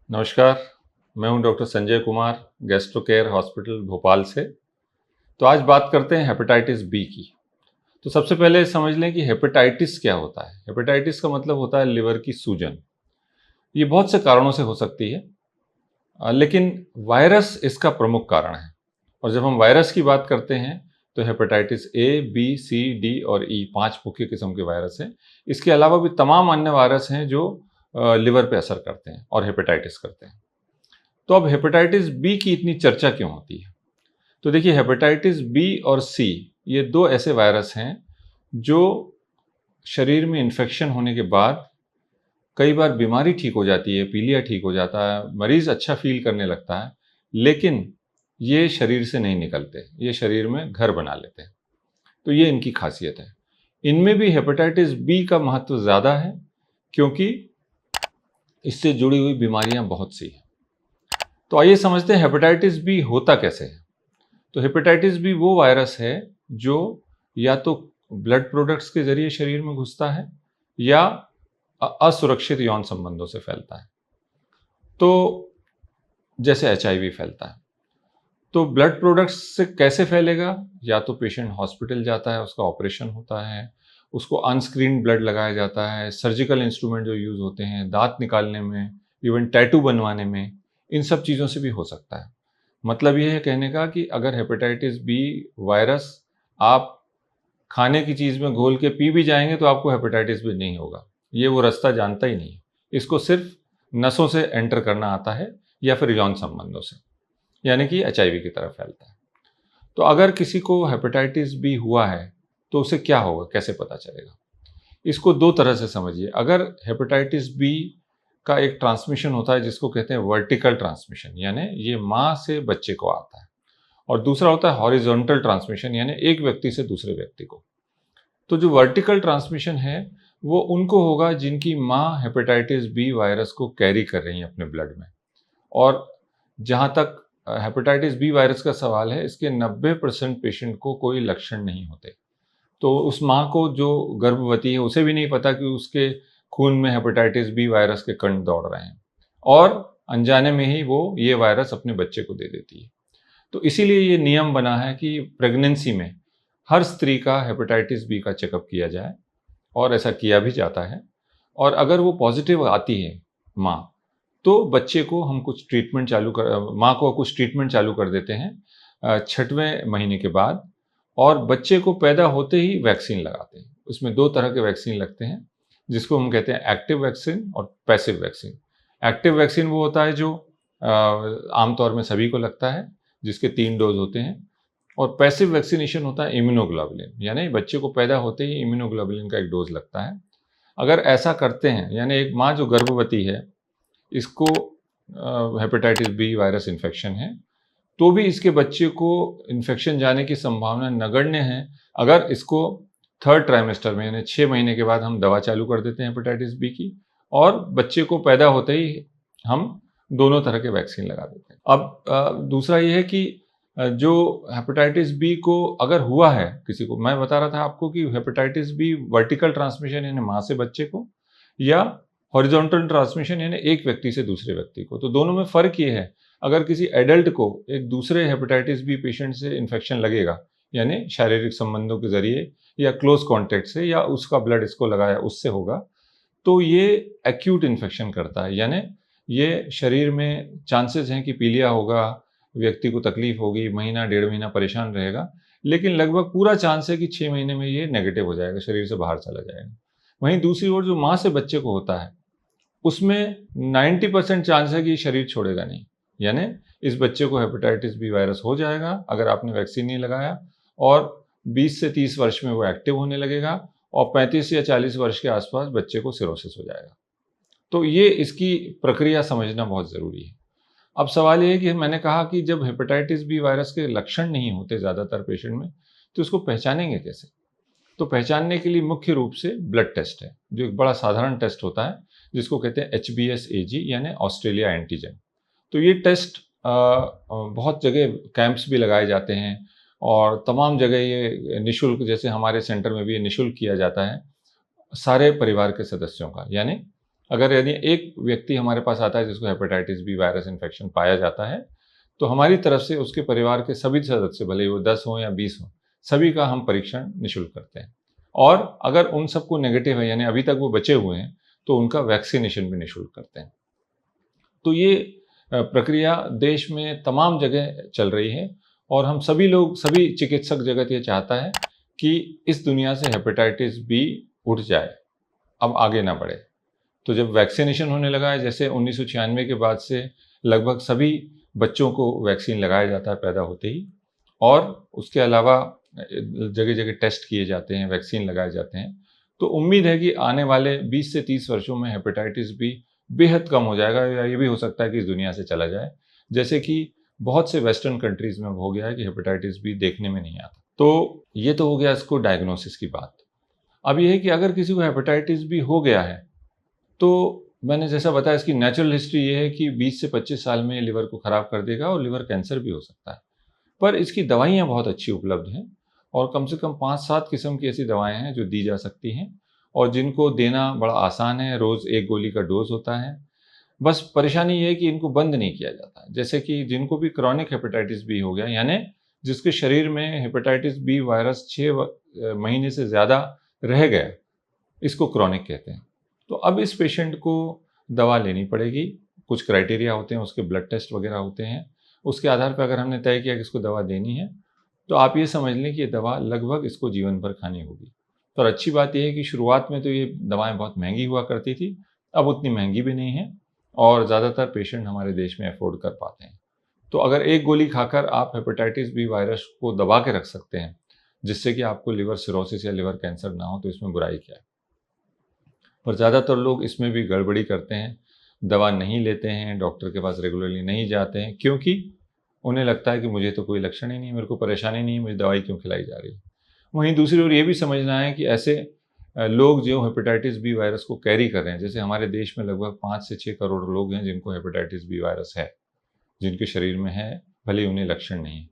नमस्कार, मैं हूं doctor Sanjay Kumar, gastro care hospital Bhopal से। तो आज बात करते हैं हेपेटाइटिस बी की। तो सबसे पहले समझ लें कि हेपेटाइटिस क्या होता है। हेपेटाइटिस का मतलब होता है लिवर की सूजन। ये बहुत से कारणों से हो सकती है, लेकिन वायरस इसका प्रमुख कारण है। और जब हम वायरस की बात करते हैं तो hepatitis A, B, C, D और ई 5 मुख्य किस्म के वायरस हैं। इसके अलावा भी तमाम अन्य वायरस हैं जो लिवर पे असर करते हैं और हेपेटाइटिस करते हैं। तो अब हेपेटाइटिस बी की इतनी चर्चा क्यों होती है? तो देखिए, हेपेटाइटिस बी और सी ये दो ऐसे वायरस हैं जो शरीर में इन्फेक्शन होने के बाद कई बार बीमारी ठीक हो जाती है, पीलिया ठीक हो जाता है, मरीज अच्छा फील करने लगता है, लेकिन ये शरीर से नहीं निकलते, ये शरीर में घर बना लेते हैं। तो ये इनकी खासियत है। इनमें भी हेपेटाइटिस बी का महत्व ज़्यादा है, क्योंकि इससे जुड़ी हुई बीमारियां बहुत सी हैं। तो आइए समझते हैं हेपेटाइटिस बी होता कैसे है। तो हेपेटाइटिस बी वो वायरस है जो या तो ब्लड प्रोडक्ट्स के जरिए शरीर में घुसता है या असुरक्षित यौन संबंधों से फैलता है। तो जैसे एचआईवी फैलता है। तो ब्लड प्रोडक्ट्स से कैसे फैलेगा? या तो पेशेंट हॉस्पिटल जाता है, उसका ऑपरेशन होता है, उसको अनस्क्रीन ब्लड लगाया जाता है, सर्जिकल इंस्ट्रूमेंट जो यूज़ होते हैं दांत निकालने में, इवन टैटू बनवाने में, इन सब चीज़ों से भी हो सकता है। मतलब ये है कहने का कि अगर हेपेटाइटिस बी वायरस आप खाने की चीज़ में घोल के पी भी जाएंगे तो आपको हेपेटाइटिस बी नहीं होगा। ये वो रास्ता जानता ही नहीं। इसको सिर्फ नसों से एंटर करना आता है या फिर यौन संबंधों से, यानी कि एचआईवी की तरह फैलता है। तो अगर किसी को हेपेटाइटिस बी हुआ है तो उसे क्या होगा, कैसे पता चलेगा? इसको दो तरह से समझिए। अगर हेपेटाइटिस बी का एक ट्रांसमिशन होता है जिसको कहते हैं वर्टिकल ट्रांसमिशन, यानी ये माँ से बच्चे को आता है, और दूसरा होता है हॉरिजॉन्टल ट्रांसमिशन, यानी एक व्यक्ति से दूसरे व्यक्ति को। तो जो वर्टिकल ट्रांसमिशन है वो उनको होगा जिनकी माँ हेपेटाइटिस बी वायरस को कैरी कर रही है अपने ब्लड में। और जहाँ तक हेपेटाइटिस बी वायरस का सवाल है, इसके 90% पेशेंट को कोई लक्षण नहीं होते। तो उस माँ को जो गर्भवती है उसे भी नहीं पता कि उसके खून में हेपेटाइटिस बी वायरस के कण दौड़ रहे हैं, और अनजाने में ही वो ये वायरस अपने बच्चे को दे देती है। तो इसीलिए ये नियम बना है कि प्रेगनेंसी में हर स्त्री का हेपेटाइटिस बी का चेकअप किया जाए, और ऐसा किया भी जाता है। और अगर वो पॉजिटिव आती है माँ, तो बच्चे को हम कुछ ट्रीटमेंट माँ को कुछ ट्रीटमेंट चालू कर देते हैं 6वें महीने के बाद, और बच्चे को पैदा होते ही वैक्सीन लगाते हैं। उसमें 2 तरह के वैक्सीन लगते हैं, जिसको हम कहते हैं एक्टिव वैक्सीन और पैसिव वैक्सीन। एक्टिव वैक्सीन वो होता है जो आमतौर में सभी को लगता है, जिसके 3 डोज़ होते हैं। और पैसिव वैक्सीनेशन होता है इम्यूनोग्लोबुलिन, यानी बच्चे को पैदा होते ही इम्यूनोग्लोबुलिन का एक डोज़ लगता है। अगर ऐसा करते हैं, यानी एक माँ जो गर्भवती है, इसको हेपेटाइटिस बी वायरस इन्फेक्शन है, तो भी इसके बच्चे को इन्फेक्शन जाने की संभावना नगण्य है अगर इसको 3rd ट्राइमेस्टर में, यानी 6 महीने के बाद हम दवा चालू कर देते हैं हेपेटाइटिस बी की, और बच्चे को पैदा होते ही हम दोनों तरह के वैक्सीन लगा देते हैं। अब दूसरा ये है कि जो हेपेटाइटिस बी को अगर हुआ है किसी को, मैं बता रहा था आपको कि हेपेटाइटिस बी वर्टिकल ट्रांसमिशन यानी माँ से बच्चे को, या हॉरिजॉन्टल ट्रांसमिशन यानी एक व्यक्ति से दूसरे व्यक्ति को। तो दोनों में फ़र्क ये है, अगर किसी एडल्ट को एक दूसरे हेपेटाइटिस बी पेशेंट से इन्फेक्शन लगेगा, यानी शारीरिक संबंधों के ज़रिए या क्लोज कॉन्टैक्ट से, या उसका ब्लड इसको लगाया उससे होगा, तो ये एक्यूट इन्फेक्शन करता है। यानी ये शरीर में चांसेस हैं कि पीलिया होगा, व्यक्ति को तकलीफ होगी, महीना 1.5 महीना परेशान रहेगा, लेकिन लगभग पूरा चांस है कि 6 महीने में ये नेगेटिव हो जाएगा, शरीर से बाहर चला जाएगा। वहीं दूसरी ओर जो माँ से बच्चे को होता है, उसमें 90% चांस है कि शरीर छोड़ेगा नहीं। यानी इस बच्चे को हेपेटाइटिस बी वायरस हो जाएगा अगर आपने वैक्सीन नहीं लगाया, और 20 से 30 वर्ष में वो एक्टिव होने लगेगा, और 35 या 40 वर्ष के आसपास बच्चे को सिरोसिस हो जाएगा। तो ये इसकी प्रक्रिया समझना बहुत ज़रूरी है। अब सवाल ये है कि मैंने कहा कि जब हेपेटाइटिस बी वायरस के लक्षण नहीं होते ज़्यादातर पेशेंट में, तो इसको पहचानेंगे कैसे? तो पहचानने के लिए मुख्य रूप से ब्लड टेस्ट है, जो एक बड़ा साधारण टेस्ट होता है, जिसको कहते हैं HBsAg, यानी ऑस्ट्रेलिया एंटीजन। तो ये टेस्ट बहुत जगह कैंप्स भी लगाए जाते हैं, और तमाम जगह ये निःशुल्क, जैसे हमारे सेंटर में भी ये निःशुल्क किया जाता है सारे परिवार के सदस्यों का। यानी अगर यदि एक व्यक्ति हमारे पास आता है जिसको हेपेटाइटिस बी वायरस इन्फेक्शन पाया जाता है, तो हमारी तरफ से उसके परिवार के सभी सदस्य, भले वो 10 हों या 20 हों, सभी का हम परीक्षण निःशुल्क करते हैं। और अगर उन सबको नेगेटिव है, यानी अभी तक वो बचे हुए हैं, तो उनका वैक्सीनेशन भी निःशुल्क करते हैं। तो ये प्रक्रिया देश में तमाम जगह चल रही है और हम सभी लोग, सभी चिकित्सक जगत ये चाहता है कि इस दुनिया से हेपेटाइटिस बी उठ जाए, अब आगे ना बढ़े। तो जब वैक्सीनेशन होने लगा है, जैसे 1996 के बाद से लगभग सभी बच्चों को वैक्सीन लगाया जाता है पैदा होते ही, और उसके अलावा जगह जगह टेस्ट किए जाते हैं, वैक्सीन लगाए जाते हैं। तो उम्मीद है कि आने वाले 20 से 30 वर्षों में हेपेटाइटिस बी बेहद कम हो जाएगा, या ये भी हो सकता है कि इस दुनिया से चला जाए, जैसे कि बहुत से वेस्टर्न कंट्रीज़ में हो गया है कि हेपेटाइटिस बी देखने में नहीं आता। तो ये तो हो गया इसको डायग्नोसिस की बात। अब ये है कि अगर किसी को हेपेटाइटिस बी हो गया है, तो मैंने जैसा बताया इसकी नेचुरल हिस्ट्री ये है कि 20 से 25 साल में लिवर को ख़राब कर देगा और लिवर कैंसर भी हो सकता है। पर इसकी दवाइयाँ बहुत अच्छी उपलब्ध हैं और कम से कम 5-7 किस्म की ऐसी दवाएँ हैं जो दी जा सकती हैं और जिनको देना बड़ा आसान है। रोज़ 1 गोली का डोज़ होता है। बस परेशानी ये है कि इनको बंद नहीं किया जाता। जैसे कि जिनको भी क्रॉनिक हेपेटाइटिस बी हो गया, यानी जिसके शरीर में हेपेटाइटिस बी वायरस 6 महीने से ज़्यादा रह गया, इसको क्रॉनिक कहते हैं। तो अब इस पेशेंट को दवा लेनी पड़ेगी। कुछ क्राइटेरिया होते हैं, उसके ब्लड टेस्ट वगैरह होते हैं। उसके आधार पर अगर हमने तय किया कि इसको दवा देनी है, तो आप ये समझ लें कि ये दवा लगभग इसको जीवन भर खानी होगी। और अच्छी बात ये है कि शुरुआत में तो ये दवाएँ बहुत महँगी हुआ करती थी, अब उतनी महँगी भी नहीं है और ज़्यादातर पेशेंट हमारे देश में अफ़ोर्ड कर पाते हैं। तो अगर एक गोली खाकर आप हेपेटाइटिस बी वायरस को दबा के रख सकते हैं, जिससे कि आपको लिवर सिरोसिस या लिवर कैंसर ना हो, तो इसमें बुराई क्या है? पर ज़्यादातर लोग इसमें भी गड़बड़ी करते हैं, दवा नहीं लेते हैं, डॉक्टर के पास रेगुलरली नहीं जाते हैं, क्योंकि उन्हें लगता है कि मुझे तो कोई लक्षण ही नहीं है, मेरे को परेशानी नहीं है, मुझे दवाई क्यों खिलाई जा रही है। वहीं दूसरी ओर ये भी समझना है कि ऐसे लोग जो हेपेटाइटिस बी वायरस को कैरी कर रहे हैं, जैसे हमारे देश में लगभग 5 से 6 करोड़ लोग हैं जिनको हेपेटाइटिस बी वायरस है, जिनके शरीर में है, भले ही उन्हें लक्षण नहीं है।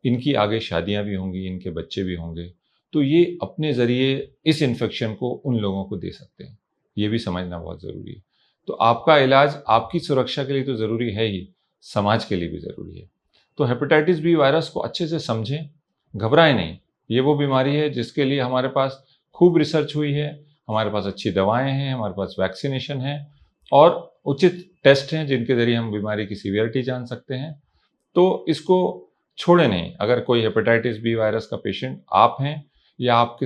इनकी आगे शादियाँ भी होंगी, इनके बच्चे भी होंगे, तो ये अपने ज़रिए इस इन्फेक्शन को उन लोगों को दे सकते हैं। ये भी समझना बहुत ज़रूरी है। तो आपका इलाज आपकी सुरक्षा के लिए तो ज़रूरी है ही, समाज के लिए भी ज़रूरी है। तो हेपेटाइटिस बी वायरस को अच्छे से समझें, घबराएँ नहीं। ये वो बीमारी है जिसके लिए हमारे पास खूब रिसर्च हुई है, हमारे पास अच्छी दवाएँ हैं, हमारे पास वैक्सीनेशन है और उचित टेस्ट हैं जिनके ज़रिए हम बीमारी की सीवियरिटी जान सकते हैं। तो इसको छोड़ें नहीं। अगर कोई हेपेटाइटिस बी वायरस का पेशेंट आप हैं या आपके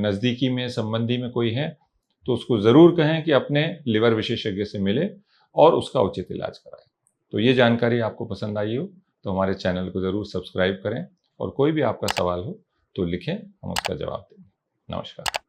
नज़दीकी में, संबंधी में कोई है, तो उसको ज़रूर कहें कि अपने लिवर विशेषज्ञ से मिले और उसका उचित इलाज कराएँ। तो ये जानकारी आपको पसंद आई हो, तो हमारे चैनल को ज़रूर सब्सक्राइब करें और कोई भी आपका सवाल हो, तो लिखें, हम उसका जवाब देंगे। नमस्कार।